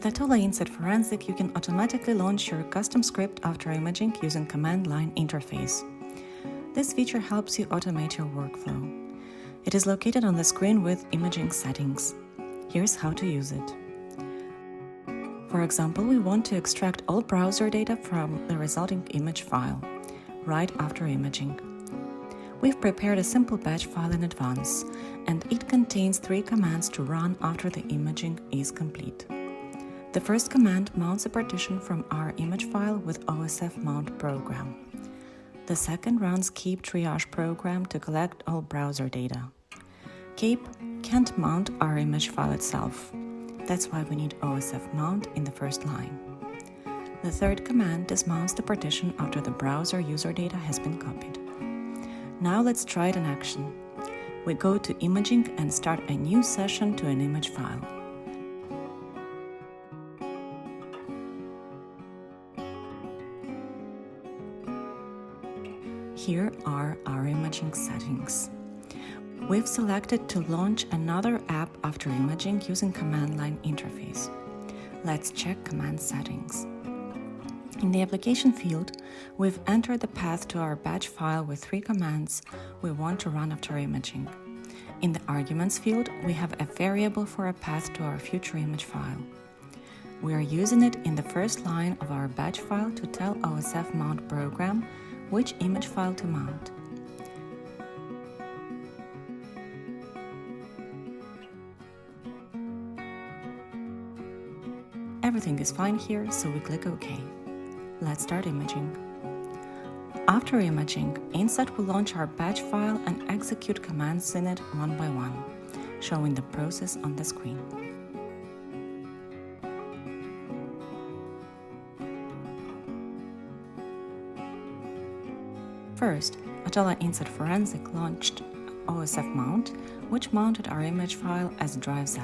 With Atola Insight Forensic, you can automatically launch your custom script after imaging using command line interface. This feature helps you automate your workflow. It is located on the screen with imaging settings. Here's how to use it. For example, we want to extract all browser data from the resulting image file right after imaging. We've prepared a simple batch file in advance, and it contains 3 commands to run after the imaging is complete. The first command mounts a partition from our image file with OSF mount program. The second runs keep triage program to collect all browser data. Keep can't mount our image file itself. That's why we need OSF mount in the first line. The third command dismounts the partition after the browser user data has been copied. Now let's try it in action. We go to imaging and start a new session to an image file. Here are our imaging settings. We've selected to launch another app after imaging using command line interface. Let's check command settings. In the application field, we've entered the path to our batch file with 3 commands we want to run after imaging. In the arguments field, we have a variable for a path to our future image file. We are using it in the first line of our batch file to tell OSF mount program which image file to mount. Everything is fine here, so we click OK. Let's start imaging. After imaging, Insight will launch our batch file and execute commands in it one by one, showing the process on the screen. First, Atola Insight Forensic launched OSF mount, which mounted our image file as drive Z.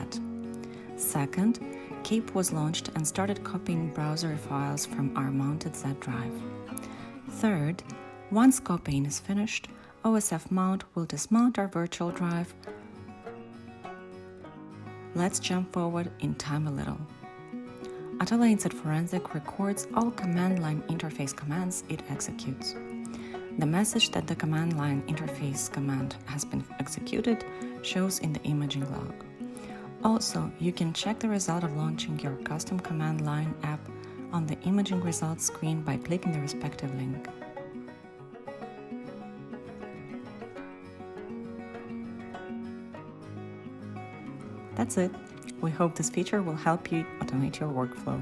Second, Keep was launched and started copying browser files from our mounted Z drive. Third, once copying is finished, OSF mount will dismount our virtual drive. Let's jump forward in time a little. Atola Insight Forensic records all command line interface commands it executes. The message that the command line interface command has been executed shows in the imaging log. Also, you can check the result of launching your custom command line app on the imaging results screen by clicking the respective link. That's it. We hope this feature will help you automate your workflow.